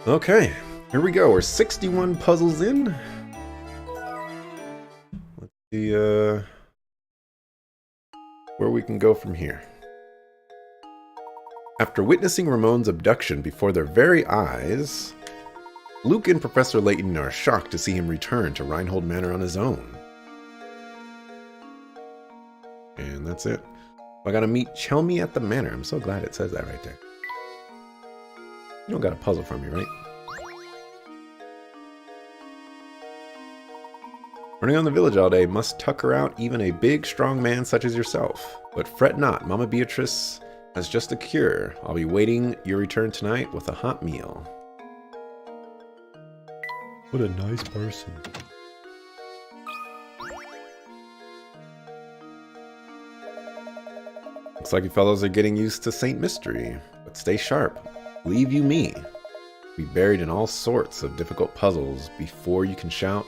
Okay, here we go. We're 61 puzzles in. Let's see where we can go from here. After witnessing Ramon's abduction before their very eyes, Luke and Professor Layton are shocked to see him return to Reinhold Manor on his own. And that's it. I gotta meet Chelmy at the manor. I'm so glad it says that right there. You don't got a puzzle from me, right? Running on the village all day must tucker out even a big, strong man such as yourself. But fret not, Mama Beatrice has just a cure. I'll be waiting your return tonight with a hot meal. What a nice person. Looks like you fellows are getting used to Saint Mystery, but stay sharp. Believe you me, be buried in all sorts of difficult puzzles before you can shout,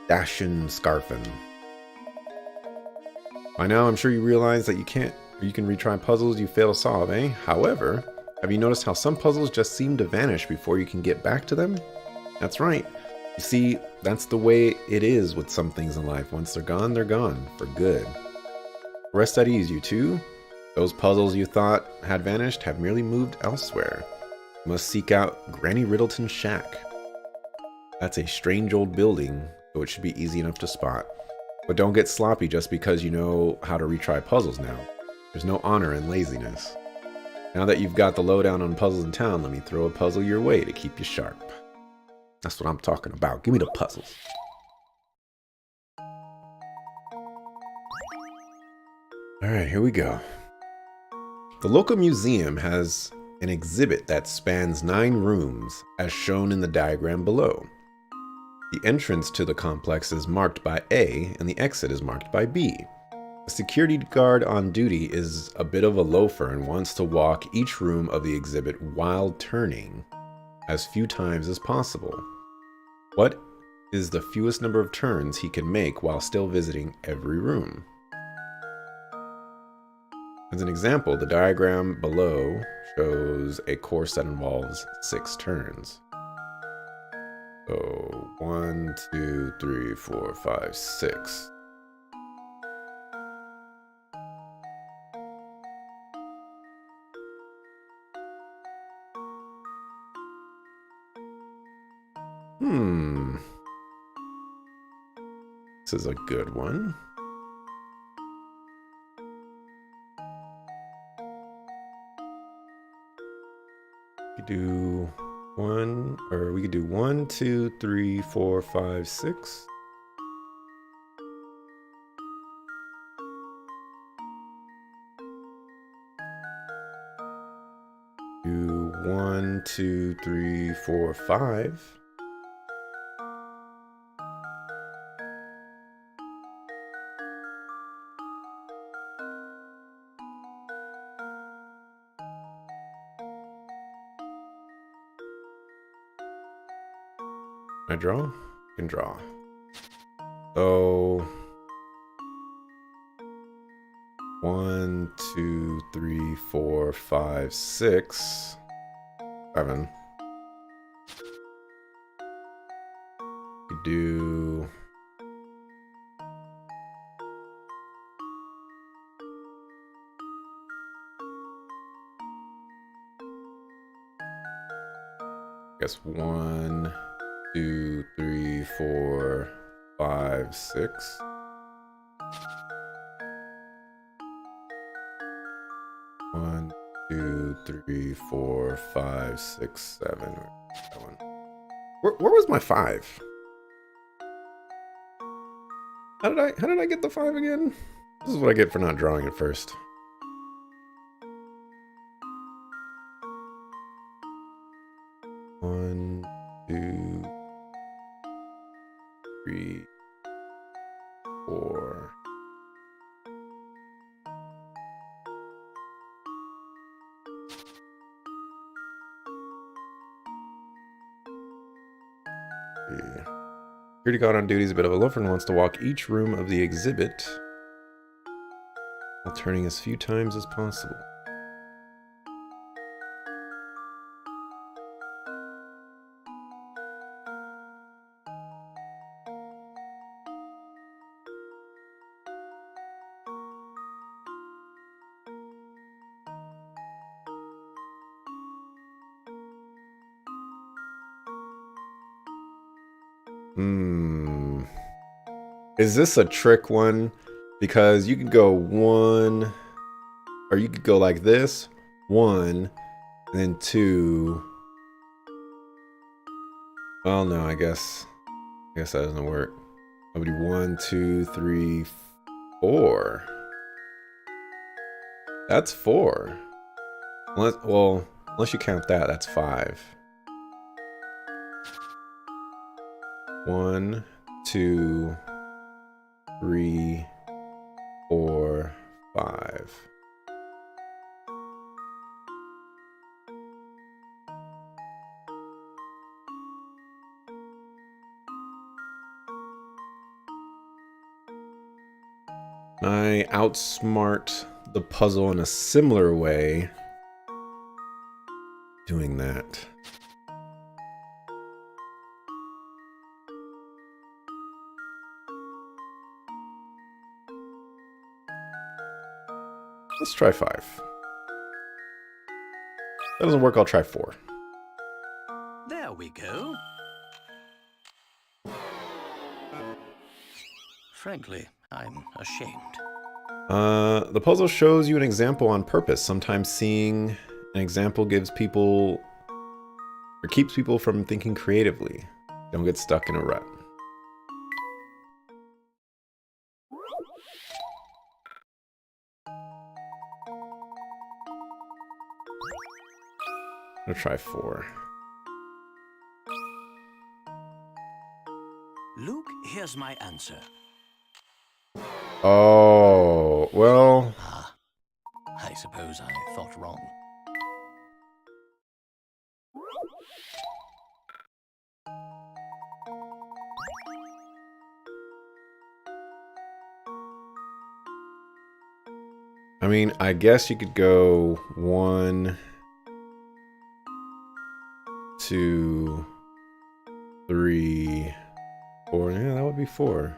Dashin' Scarfin. By now, I'm sure you realize that you can retry puzzles you fail to solve, eh? However, have you noticed how some puzzles just seem to vanish before you can get back to them? That's right. You see, that's the way it is with some things in life. Once they're gone for good. Rest at ease, you two. Those puzzles you thought had vanished have merely moved elsewhere. You must seek out Granny Riddleton's shack. That's a strange old building, so it should be easy enough to spot. But don't get sloppy just because you know how to retry puzzles now. There's no honor in laziness. Now that you've got the lowdown on puzzles in town, let me throw a puzzle your way to keep you sharp. That's what I'm talking about. Give me the puzzles. Alright, here we go. The local museum has an exhibit that spans 9 rooms, as shown in the diagram below. The entrance to the complex is marked by A, and the exit is marked by B. The security guard on duty is a bit of a loafer and wants to walk each room of the exhibit while turning as few times as possible. What is the fewest number of turns he can make while still visiting every room? As an example, the diagram below shows a course that involves 6 turns. So 1, 2, 3, 4, 5, 6. This is a good one. We could do 1, 2, 3, 4, 5, 6. Do 1, 2, 3, 4, 5. Can I draw? I can draw. So 1, 2, 3, 4, 5, 6, 7. We do I guess 1, 2, 3, 4, 5, 6. One, 2, 3, 4, 5, 6, 7. That one. Where was my 5? How did I get the 5 again? This is what I get for not drawing it first. One, 2, 3, 4. Security guard on duty is a bit of a loafer and wants to walk each room of the exhibit while turning as few times as possible. Hmm. Is this a trick one? Because you could go one, or you could go like this, one, and then two. Well, no, I guess that doesn't work. That would be 1, 2, 3, 4. That's 4. Unless you count that, that's 5. 1, 2, 3, 4, 5. I outsmart the puzzle in a similar way doing that. Let's try 5. If that doesn't work, I'll try 4. There we go. Frankly, I'm ashamed. The puzzle shows you an example on purpose. Sometimes seeing an example gives people or keeps people from thinking creatively. Don't get stuck in a rut. I'll try 4. Luke, here's my answer. Oh, well. Ah, I suppose I thought wrong. I mean, I guess you could go 1, 2, 3, 4. Yeah, that would be 4.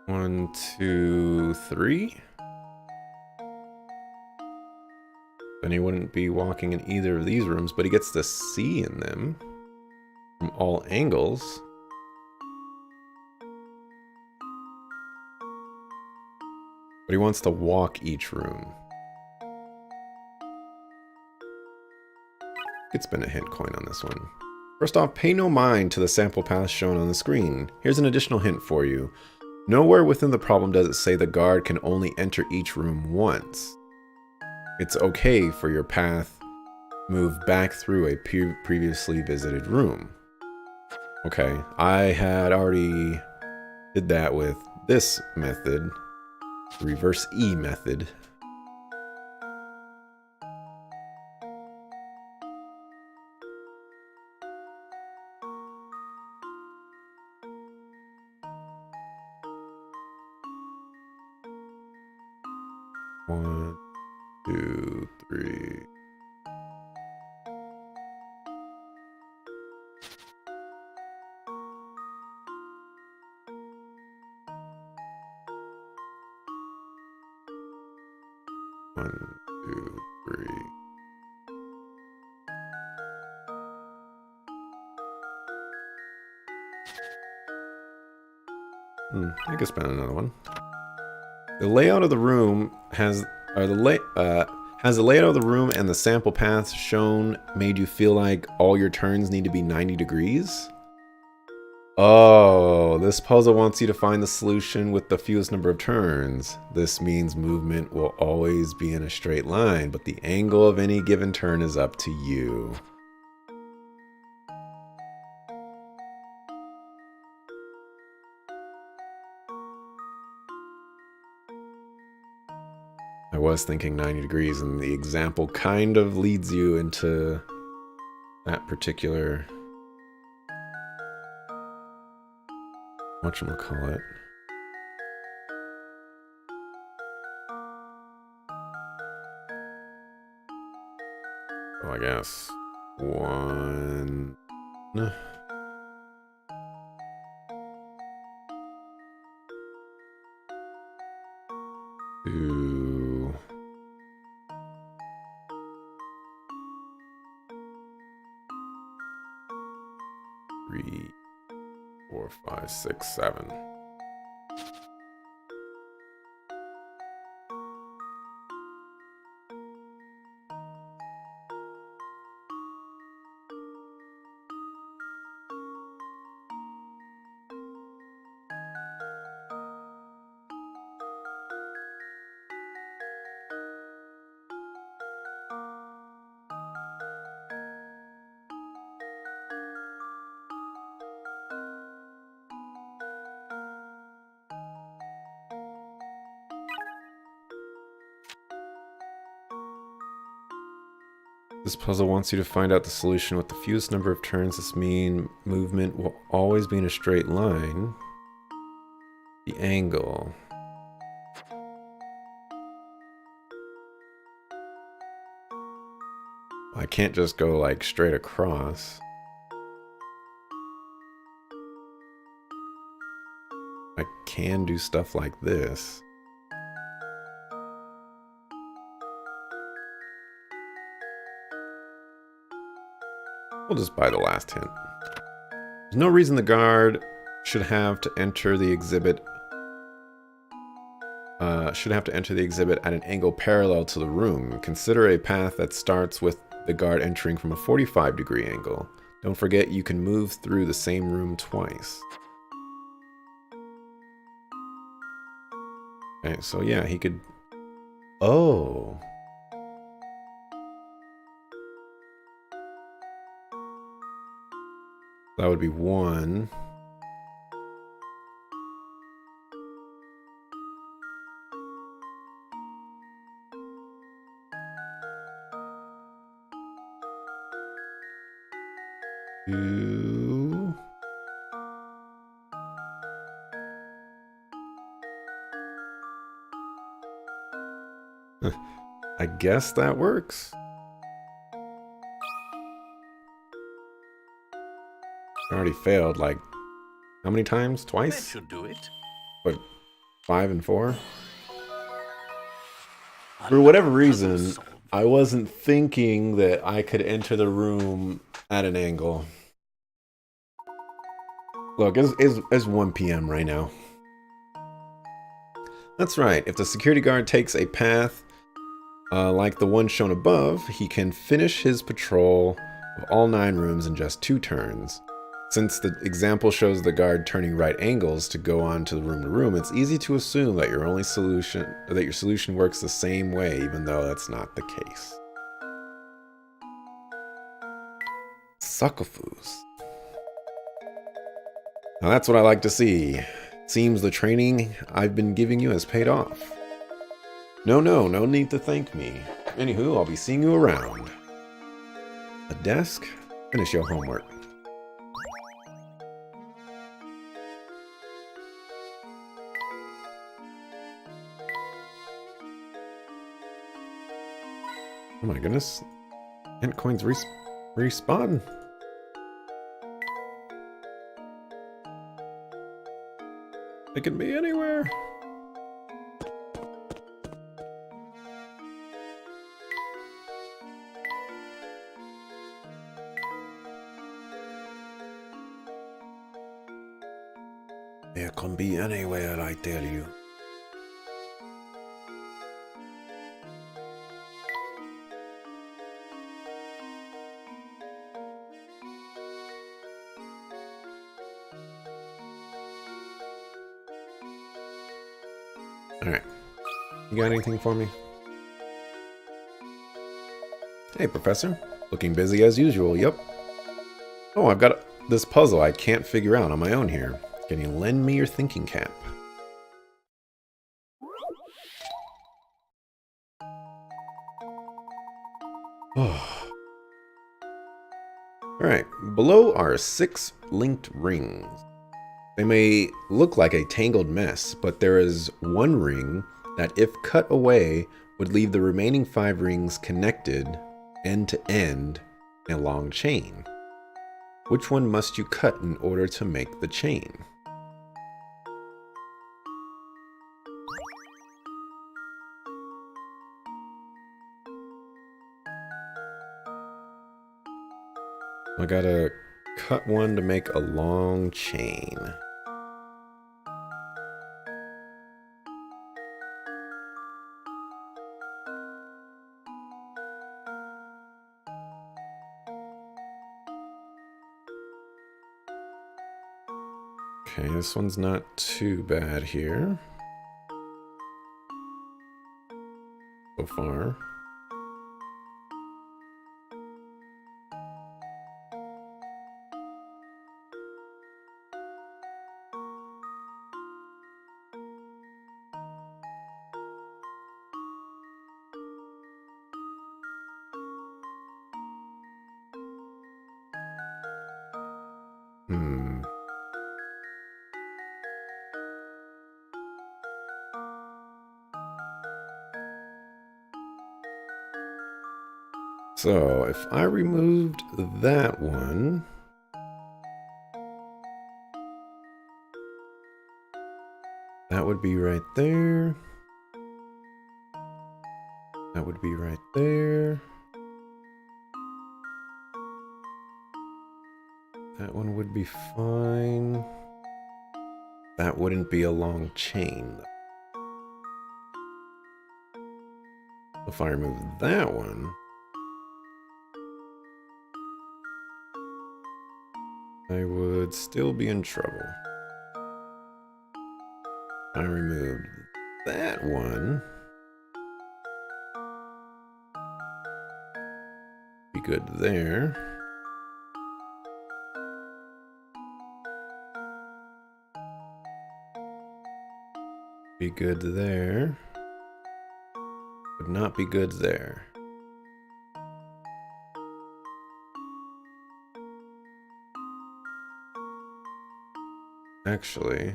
One, 2, 3. Then he wouldn't be walking in either of these rooms, but he gets to see in them from all angles. But he wants to walk each room. Could spend a hint coin on this one. First off, pay no mind to the sample path shown on the screen. Here's an additional hint for you. Nowhere within the problem does it say the guard can only enter each room once. It's okay for your path move back through a previously visited room. Okay, I had already did that with this method, the reverse E method. One, 2, 3. One, 2, 3. I could spend another one. The layout of the room has the layout of the room and the sample paths shown made you feel like all your turns need to be 90 degrees? Oh, this puzzle wants you to find the solution with the fewest number of turns. This means movement will always be in a straight line, but the angle of any given turn is up to you. I was thinking 90 degrees, and the example kind of leads you into that particular whatchamacallit. I guess. 1... 2... 3, 4, 5, 6, 7. This puzzle wants you to find out the solution with the fewest number of turns. This means movement will always be in a straight line. The angle. I can't just go like straight across. I can do stuff like this. We'll just buy the last hint. There's no reason the guard should have to enter the exhibit. At an angle parallel to the room. Consider a path that starts with the guard entering from a 45-degree angle. Don't forget you can move through the same room twice. Okay, so yeah, he could... Oh. That would be 1. Two. I guess that works. I already failed, like, how many times? That Twice? should do it. What, 5 and 4? For whatever reason, I wasn't thinking that I could enter the room at an angle. Look, it's 1 p.m. right now. That's right, if the security guard takes a path like the one shown above, he can finish his patrol of all 9 rooms in just 2 turns. Since the example shows the guard turning right angles to go on to room, it's easy to assume that your solution works the same way, even though that's not the case. Suckafoos. Now that's what I like to see. Seems the training I've been giving you has paid off. No need to thank me. Anywho, I'll be seeing you around. A desk? Finish your homework. Oh my goodness. Ant coins respawn. It can be anywhere. It can be anywhere, I tell you. Alright. You got anything for me? Hey, Professor. Looking busy as usual, yep. Oh, I've got this puzzle I can't figure out on my own here. Can you lend me your thinking cap? Oh. Alright, below are 6 linked rings. They may look like a tangled mess, but there is one ring that, if cut away, would leave the remaining 5 rings connected end to end in a long chain. Which one must you cut in order to make the chain? I gotta cut one to make a long chain. Okay, this one's not too bad here so far. So if I removed that one, that would be right there. That would be right there. That one would be fine. That wouldn't be a long chain. If I remove that one, I would still be in trouble. I removed that one. Be good there. Be good there. Would not be good there. Actually,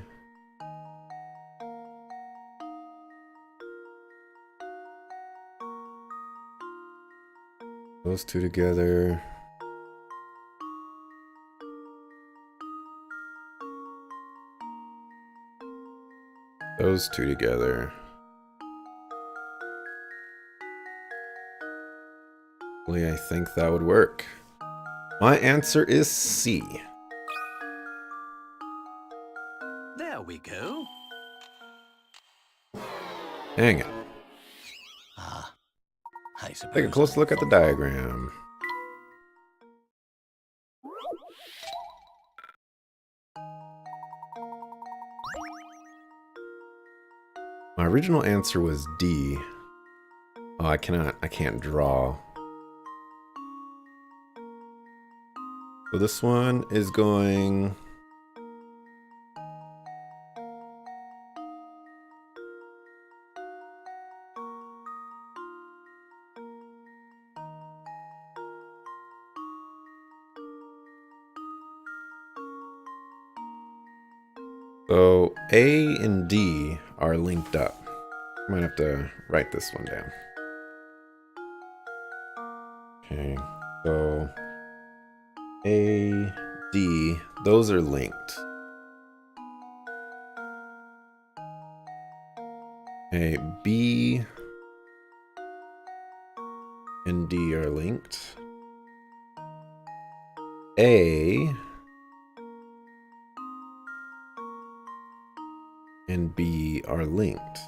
those two together. Those two together. I think that would work. My answer is C. There we go. Hang on. I suppose. Take a close look at the diagram. My original answer was D. Oh, I can't draw. So this one is going... So A and D are linked up. I might have to write this one down. Okay, so A, D, those are linked. Okay, B and D are linked. A and B are linked.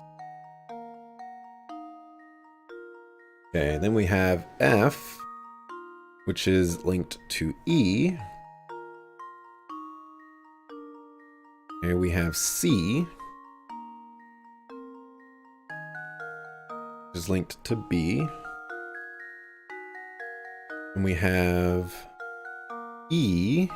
Okay, then we have F, which is linked to E. And we have C, which is linked to B. And we have E,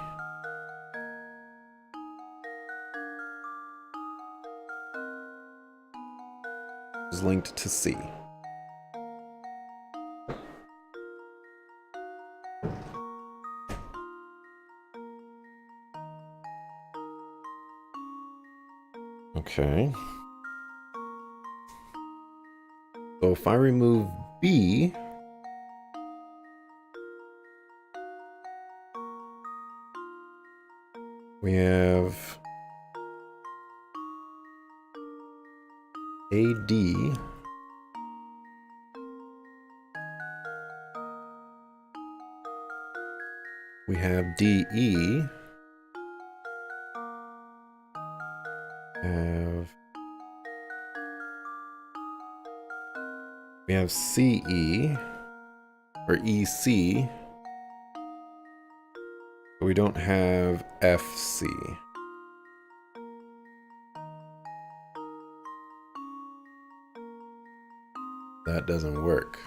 which is linked to C. Okay. So if I remove B, We have AD. We have DE. We have CE or EC. But we don't have FC. That doesn't work.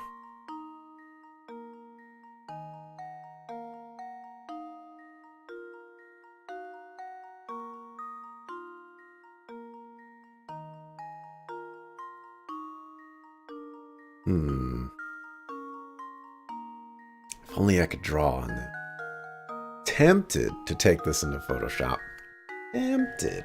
If only I could draw on that. Tempted to take this into Photoshop. Tempted.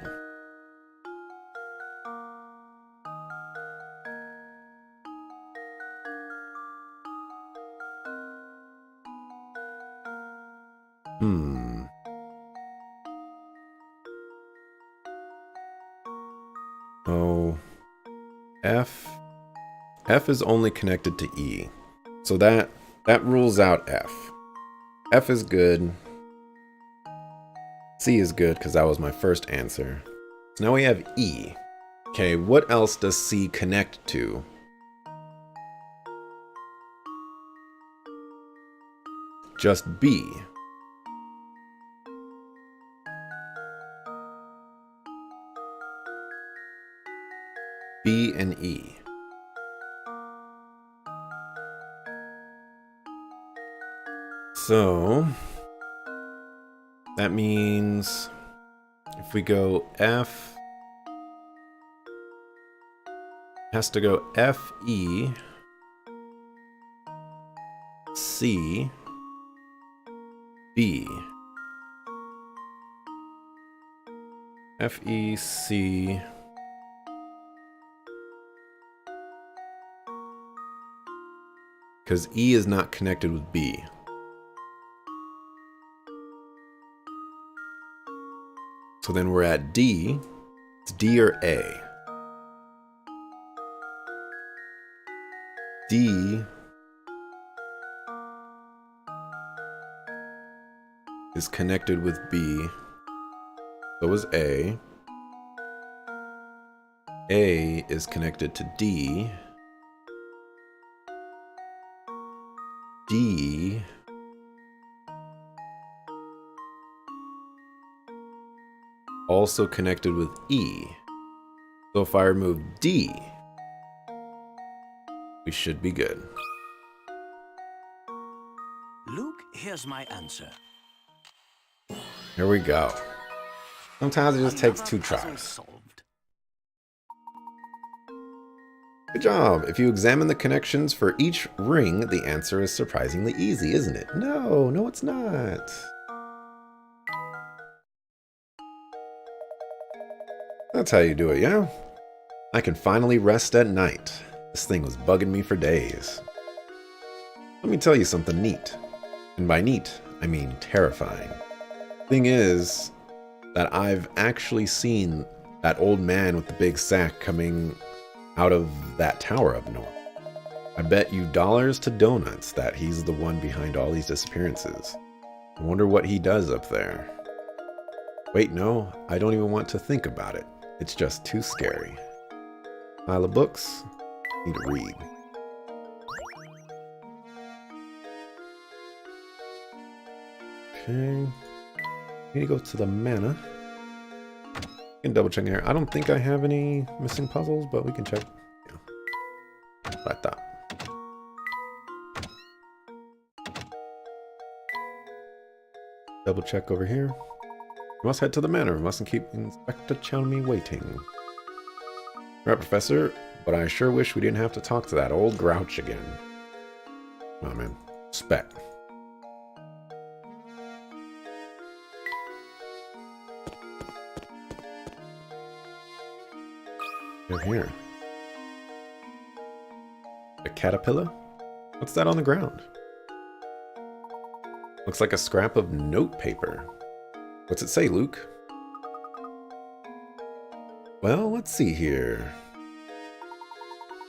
Oh, F is only connected to E. So that rules out F. F is good. C is good because that was my first answer. So now we have E. Okay, what else does C connect to? Just B. B and E. So that means if we go F, has to go F, E, C, B. F, E, C. Because E is not connected with B. So then we're at D. It's D or A. D is connected with B. So is A. A is connected to D. D also connected with E. So if I remove D, we should be good. Luke, here's my answer. Here we go. Sometimes it just takes 2 Puzzle tries. solved. Good job. If you examine the connections for each ring, the answer is surprisingly easy, isn't it? No, it's not. That's how you do it, yeah? I can finally rest at night. This thing was bugging me for days. Let me tell you something neat. And by neat, I mean terrifying. Thing is that I've actually seen that old man with the big sack coming out of that tower up north. I bet you dollars to donuts that he's the one behind all these disappearances. I wonder what he does up there. Wait, no, I don't even want to think about it. It's just too scary. Pile of books. Need to read. Okay. Need to go to the manor. We can double check here. I don't think I have any missing puzzles, but we can check. Yeah. Like that. Double check over here. We must head to the manor. We mustn't keep Inspector Chelmy waiting. Right, Professor, but I sure wish we didn't have to talk to that old grouch again. Come on, man. Spec. Over here. A caterpillar? What's that on the ground? Looks like a scrap of note paper. What's it say, Luke? Well, let's see here.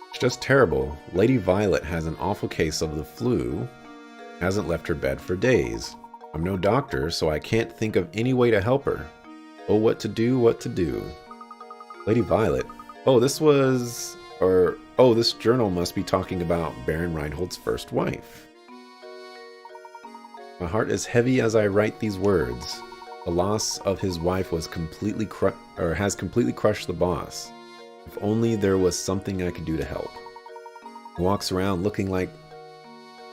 It's just terrible. Lady Violet has an awful case of the flu. Hasn't left her bed for days. I'm no doctor, so I can't think of any way to help her. Oh, what to do, what to do. Lady Violet. Oh, this journal must be talking about Baron Reinhold's first wife. My heart is heavy as I write these words. The loss of his wife has completely crushed the boss. If only there was something I could do to help. He walks around looking like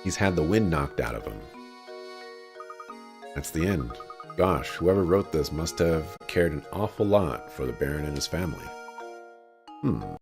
he's had the wind knocked out of him. That's the end. Gosh, whoever wrote this must have cared an awful lot for the Baron and his family.